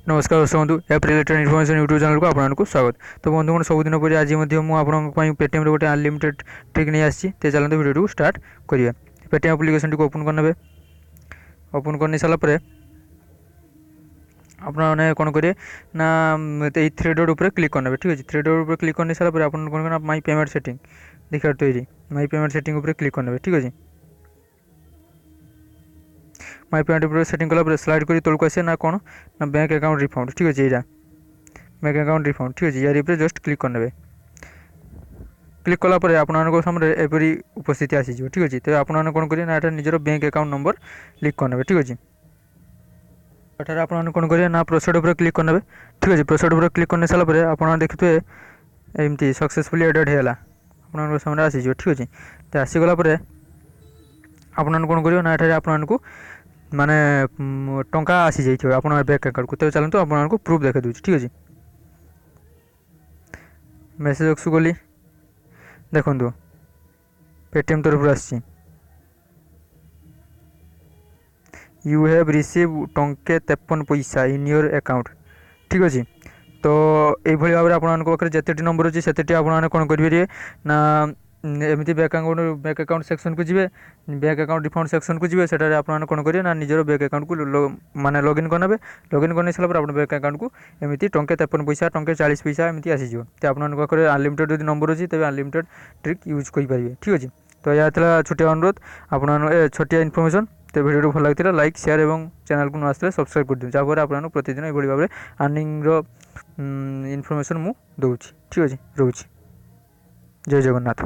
नमस्कार दर्शक बंधु app related information YouTube channel को आपको स्वागत। तो बंधुगण सबुदिन पर आज मुझे पेटीएम गोटे अनलिमिटेड ट्रिक नहीं आसी चलते वीडियो स्टार्ट करिए। पेटीएम एप्लिकेशन को ओपन करने ओपन कर सारापर आपने कौन करेंगे ना थ्री डॉट ऊपर क्लिक करने ठीक अच्छे। थ्री डॉट ऊपर क्लिक कर सारापर आप कौन करना माई पेमेंट सेटिंग देखा तो ये माई पेमेंट सेटिंग ऊपर क्लिक करने ठीक अच्छे। माई पेमेंट ऊपर सेटिंग कला स्लाइड कर तौक आसे ना कौन ना बैंक अकाउंट रिफंड ठीक अच्छे। यहाँ बैंक अकाउंट रिफंड ठीक अच्छे। यार जस्ट क्लिक करने क्लिक कलापर आपको सामने एपरी उपस्थिति आसीज ठीक अच्छे। तो आपने कौन करेंगे ना निजर बैंक अकाउंट नंबर लिख करने ठीक अच्छे। एठार आपने कौन करेंगे ना प्रोसीड ऊपर क्लिक करने ठीक अच्छे। प्रोसीड ऊपर क्लिक कर सारापर आप देखते एमती सक्सेसफुली एडेड है आप सामने आसीज ठीक अच्छे। तो आसीगलापर आपने कौन करेंगे ना एठार आपको माने टंका आसी जाइए आप बैंक अकाउंट को। तो चलते आपको प्रूफ देखा दूसरी ठीक अच्छे। मेसेज बक्स गली देखु पेटीएम तरफ आसी यू हैव रिसीव टंके 53 पैसा इन योर अकाउंट ठीक अच्छे। तो ये भाव में आपके जिते नंबर अच्छे से आपने कौन करेंगे ना एमती बैंक अकाउंट सेक्शन को जी बैंक अकाउंट रिफंड सेक्शन को जी से आपने कौन करेंगे ना निजर बैंक अकाउंट को माने लॉगिन करने लॉगिन कर सारापर आप बैंक अकाउंट को एमती टंके 53 पैसा टंके 40 पैसा एमती आसीज। तो आपके अनलिमिटेड जो नंबर अच्छी तेज अनलिमिटेड ट्रिक यूज करेंगे ठीक अच्छे। तो यह था छोटिया अनुरोध आप छोटिया इनफर्मेशन। तो वीडियो भल लगी लाइक शेयर और चैनल को न आसले सब्सक्राइब कर दिखाँ जहाँफल आप प्रतिदिन ये भाव में अर्निंग इनफर्मेशन मुझे दूसरी ठीक अच्छे। रोचे जय जगन्नाथ।